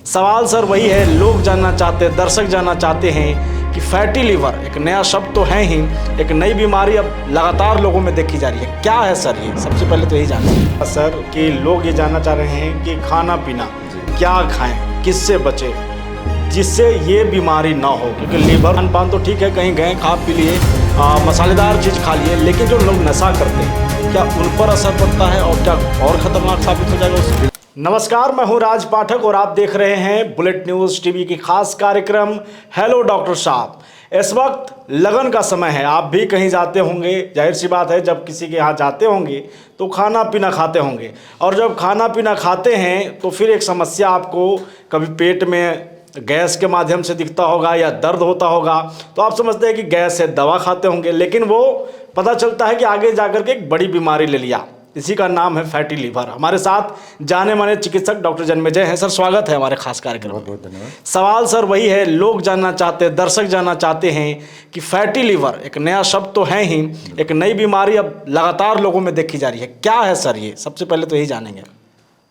सवाल सर वही है, लोग जानना चाहते हैं, दर्शक जानना चाहते हैं कि फैटी लीवर एक नया शब्द तो है ही, एक नई बीमारी अब लगातार लोगों में देखी जा रही है। क्या है सर ये? सबसे पहले तो यही जानना सर कि लोग ये जानना चाह रहे हैं कि खाना पीना क्या खाएं, किससे बचे जिससे ये बीमारी ना हो, क्योंकि लीवर खान पान तो ठीक है, कहीं गए खा पी लिए, मसालेदार चीज़ खा लिए, लेकिन जो लोग नशा करते हैं क्या उन पर असर पड़ता है और क्या और ख़तरनाक साबित हो जाएगा उससे? नमस्कार, मैं हूं राज पाठक और आप देख रहे हैं बुलेट न्यूज़ टीवी की खास कार्यक्रम हेलो डॉक्टर साहब। इस वक्त लगन का समय है, आप भी कहीं जाते होंगे, जाहिर सी बात है जब किसी के यहाँ जाते होंगे तो खाना पीना खाते होंगे, और जब खाना पीना खाते हैं तो फिर एक समस्या आपको कभी पेट में गैस के माध्यम से दिखता होगा या दर्द होता होगा, तो आप समझते हैं कि गैस है, दवा खाते होंगे, लेकिन वो पता चलता है कि आगे जाकर के एक बड़ी बीमारी ले लिया। इसी का नाम है फैटी लीवर। हमारे साथ जाने माने चिकित्सक डॉक्टर जन्मेजय हैं। सर स्वागत है हमारे खास कार्यक्रम में। बहुत धन्यवाद। सवाल सर वही है, लोग जानना चाहते हैं, दर्शक जानना चाहते हैं कि फैटी लीवर एक नया शब्द तो है ही, एक नई बीमारी अब लगातार लोगों में देखी जा रही है। क्या है सर ये? सबसे पहले तो यही जानेंगे।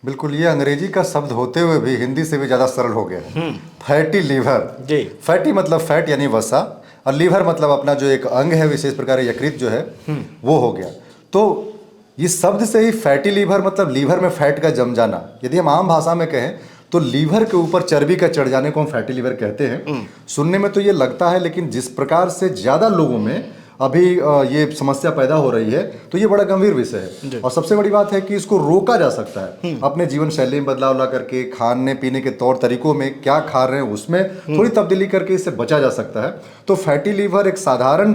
बिल्कुल, ये अंग्रेजी का शब्द होते हुए भी हिंदी से भी ज़्यादा सरल हो गया है। फैटी लीवर जी। फैटी मतलब फैट यानी वसा, और लीवर मतलब अपना जो एक अंग है विशेष प्रकार यकृत जो है वो हो गया। तो इस शब्द से ही फैटी लीवर मतलब लीवर में फैट का जम जाना। यदि हम आम भाषा में कहें तो लीवर के ऊपर चर्बी का चढ़ जाने को हम फैटी लीवर कहते हैं। सुनने में तो ये लगता है, लेकिन जिस प्रकार से ज़्यादा लोगों में अभी ये समस्या पैदा हो रही है तो ये बड़ा गंभीर विषय है। और सबसे बड़ी बात है कि इसको रोका जा सकता है अपने जीवन शैली में बदलाव ला करके, खाने पीने के तौर तरीकों में क्या खा रहे हैं उसमें थोड़ी तब्दीली करके इससे बचा जा सकता है। तो फैटी लीवर एक साधारण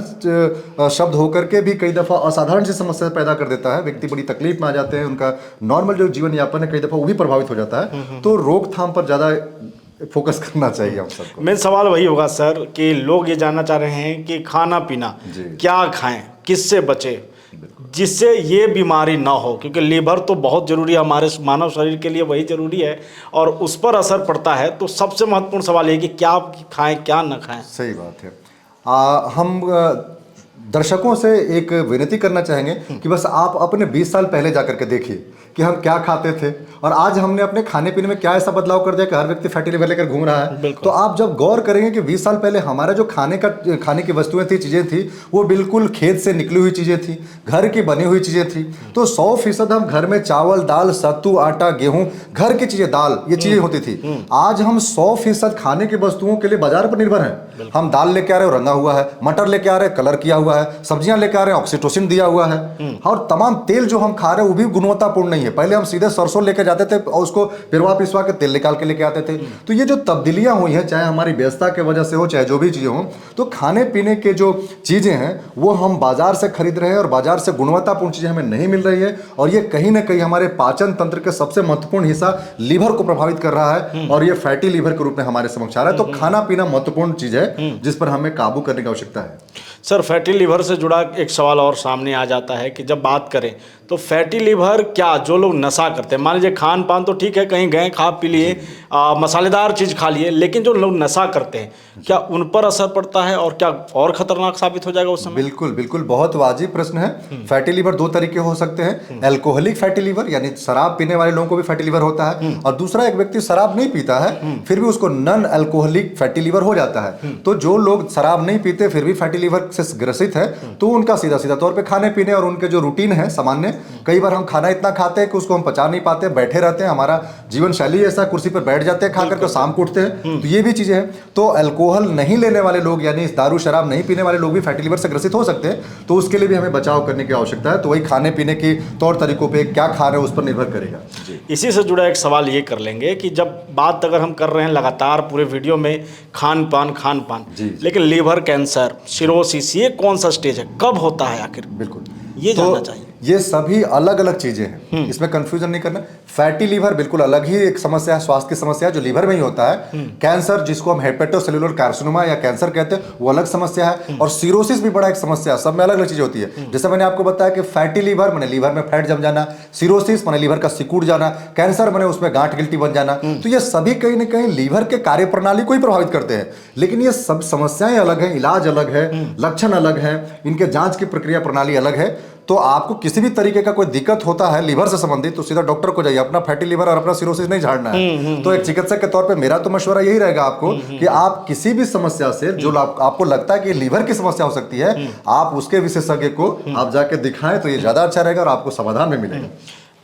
शब्द होकर के भी कई दफ़ा असाधारण सी समस्या पैदा कर देता है। व्यक्ति बड़ी तकलीफ में आ जाते हैं, उनका नॉर्मल जो जीवन यापन है कई दफ़ा वो भी प्रभावित हो जाता है। तो रोकथाम पर ज़्यादा फोकस करना चाहिए हम सबको। मेरा सवाल वही होगा सर कि लोग ये जानना चाह रहे हैं कि खाना पीना क्या खाएं, किससे बचे जिससे ये बीमारी ना हो, क्योंकि लीवर तो बहुत ज़रूरी है हमारे मानव शरीर के लिए, वही ज़रूरी है और उस पर असर पड़ता है। तो सबसे महत्वपूर्ण सवाल ये कि क्या खाएं क्या ना खाएं। सही बात है। हम दर्शकों से एक विनती करना चाहेंगे कि बस आप अपने 20 साल पहले जाकर के देखिए कि हम क्या खाते थे और आज हमने अपने खाने पीने में क्या ऐसा बदलाव कर दिया कि हर व्यक्ति फैटी लीवर लेकर घूम रहा है। तो आप जब गौर करेंगे कि 20 साल पहले हमारा जो खाने की वस्तुएं थी, चीज़ें थी, वो बिल्कुल खेत से निकली हुई चीज़ें थी, घर की बनी हुई चीज़ें थी। तो 100% हम घर में चावल, दाल, सत्तू, आटा, गेहूँ, घर की चीज़ें, दाल, ये चीज़ें होती थी। आज हम 100% खाने की वस्तुओं के लिए बाजार पर निर्भर हैं। हम दाल लेके आ रहे हैं, रंगा हुआ है, मटर लेके आ रहे हैं, कलर किया हुआ है, सब्जियां लेके आ रहे हैं, ऑक्सीटोसिन दिया हुआ है, और तमाम तेल जो हम खा रहे हैं वो भी गुणवत्तापूर्ण नहीं है। पहले हम सीधे सरसों लेके जाते थे और उसको पिरवा पिसवा के तेल निकाल के लेके आते थे। तो ये जो तब्दीलियां हुई हैं, चाहे हमारी व्यस्तता की वजह से हो, चाहे जो भी चीजें हो, तो खाने पीने के जो चीजें हैं वो हम बाजार से खरीद रहे हैं और बाजार से गुणवत्तापूर्ण चीजें हमें नहीं मिल रही है, और ये कहीं ना कहीं हमारे पाचन तंत्र के सबसे महत्वपूर्ण हिस्सा लीवर को प्रभावित कर रहा है और ये फैटी लीवर के रूप में हमारे समक्ष आ रहा है। तो खाना पीना महत्वपूर्ण चीज है जिस पर हमें काबू करने की आवश्यकता है। सर फैटी लीवर से जुड़ा एक सवाल और सामने आ जाता है कि जब बात करें तो फैटी लीवर क्या, जो लोग नशा करते हैं, मान लीजिए खान पान तो ठीक है, कहीं गए खा पी लिए, मसालेदार चीज़ खा लिए, लेकिन जो लोग नशा करते हैं क्या उन पर असर पड़ता है और क्या और खतरनाक साबित हो जाएगा उस समय? बिल्कुल बिल्कुल, बहुत वाजिब प्रश्न है। फैटी लीवर दो तरीके हो सकते हैं। एल्कोहलिक फैटी लीवर यानी शराब पीने वाले लोगों को भी फैटी लीवर होता है, और दूसरा एक व्यक्ति शराब नहीं पीता है फिर भी उसको नॉन एल्कोहलिक फैटी लीवर हो जाता है। तो जो लोग शराब नहीं पीते फिर भी फैटी लीवर से ग्रसित है तो उनका सीधा सीधा तौर पे खाने पीने और उनके जो रूटीन है सामान्य, कई बार हम खाना इतना खाते हैं कि उसको हम पचा नहीं पाते, बैठे रहते हैं, हमारा जीवन शैली ऐसा, कुर्सी पर बैठ जाते हैं खा करके, शाम को उठते हैं, तो ये भी चीजें हैं। तो अल्कोहल नहीं लेने वाले लोग यानी दारू शराब नहीं पीने वाले लोग भी फैटी लीवर से ग्रसित हो सकते हैं। तो उसके लिए भी हमें बचाव करने की आवश्यकता है। तो वही खाने पीने के तौर तरीकों पर क्या खा रहे हैं उस पर निर्भर करेगा। इसी से जुड़ा एक सवाल ये कर लेंगे कि जब बात अगर हम कर रहे हैं लगातार पूरे वीडियो में खान पान, लेकिन लीवर कैंसर, सिरोसिस, ये कौन सा स्टेज है, कब होता है आखिर? बिल्कुल ये जानना चाहिए। ये सभी अलग अलग चीजें हैं, इसमें कंफ्यूजन नहीं करना। फैटी लीवर बिल्कुल अलग ही एक समस्या है, स्वास्थ्य की समस्या जो लीवर में ही होता है। कैंसर जिसको हम हेपेटोसेलुलर कार्सिनोमा या कैंसर कहते हैं वो अलग समस्या है, और सिरोसिस भी बड़ा एक समस्या है। सब में अलग अलग चीज होती है। जैसे मैंने आपको बताया कि फैटी लीवर माने लीवर में फैट जम जाना, सिरोसिस माने लीवर का सिकुड़ जाना, कैंसर माने उसमें गांठ गिल्टी बन जाना। तो ये सभी कहीं ना कहीं लीवर के कार्य प्रणाली को ही प्रभावित करते हैं, लेकिन ये सब समस्याएं अलग हैं, इलाज अलग है, लक्षण अलग है, इनके जांच की प्रक्रिया प्रणाली अलग है। तो आपको किसी भी तरीके का कोई दिक्कत होता है लीवर से संबंधित तो सीधा डॉक्टर को जाइए, अपना फैटी लीवर और अपना सिरोसिस नहीं झाड़ना है। तो एक चिकित्सक के तौर पे मेरा तो मशवरा यही रहेगा आपको कि आप किसी भी समस्या से जो आपको लगता है कि लीवर की समस्या हो सकती है, आप उसके विशेषज्ञ को आप जाके दिखाएं तो ये ज्यादा अच्छा रहेगा और आपको समाधान भी मिलेगा।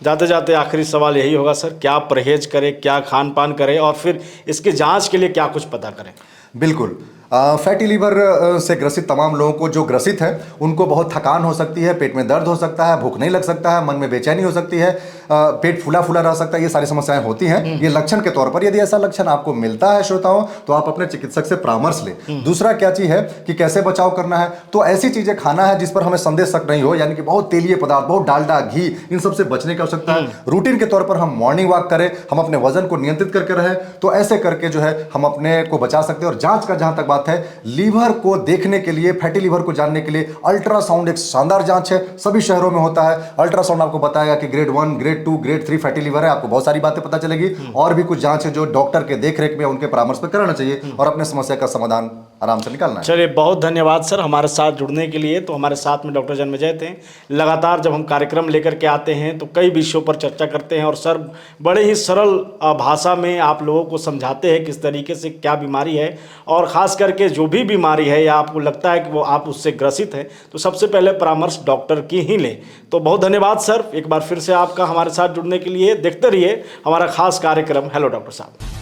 जाते जाते आखिरी सवाल यही होगा सर, क्या परहेज करें, क्या खान पान करें और फिर इसके जांच के लिए क्या कुछ पता करें? बिल्कुल, फैटी लीवर से ग्रसित तमाम लोगों को जो ग्रसित है उनको बहुत थकान हो सकती है, पेट में दर्द हो सकता है, भूख नहीं लग सकता है, मन में बेचैनी हो सकती है, पेट फूला फूला रह सकता है, ये सारी समस्याएं होती हैं। ये लक्षण के तौर पर यदि ऐसा लक्षण आपको मिलता है श्रोताओं तो आप अपने चिकित्सक से परामर्श लें। दूसरा क्या चीज है कि कैसे बचाव करना है, तो ऐसी चीजें खाना है जिस पर हमें संदेह शक नहीं हो, यानी कि बहुत तेलीय पदार्थ, बहुत डालडा, घी, इन सबसे बचने की आवश्यकता है। रूटीन के तौर पर हम मॉर्निंग वॉक करें, हम अपने वजन को नियंत्रित करके रहें, तो ऐसे करके जो है हम अपने को बचा सकते हैं। और जांच का जहां तक बात है, लीवर को देखने के लिए, फैटी लीवर को जानने के लिए अल्ट्रासाउंड एक शानदार जांच है, सभी शहरों में होता है। अल्ट्रासाउंड आपको बताएगा कि grade 1, grade 2, grade 3 fatty liver है, आपको बहुत सारी बातें पता चलेगी। और भी कुछ जांच है जो डॉक्टर के देखरेख में, उनके परामर्श में कराना चाहिए और अपने समस्या का समाधान आराम से निकालना है। चलिए, बहुत धन्यवाद सर हमारे साथ जुड़ने के लिए। तो हमारे साथ में डॉक्टर जन्मेजय थे। लगातार जब हम कार्यक्रम लेकर के आते हैं तो कई विषयों पर चर्चा करते हैं और सर बड़े ही सरल भाषा में आप लोगों को समझाते हैं किस तरीके से क्या बीमारी है, और ख़ास करके जो भी बीमारी है या आपको लगता है कि वो आप उससे ग्रसित हैं तो सबसे पहले परामर्श डॉक्टर की ही लें। तो बहुत धन्यवाद सर एक बार फिर से आपका हमारे साथ जुड़ने के लिए। देखते रहिए हमारा खास कार्यक्रम हेलो डॉक्टर साहब।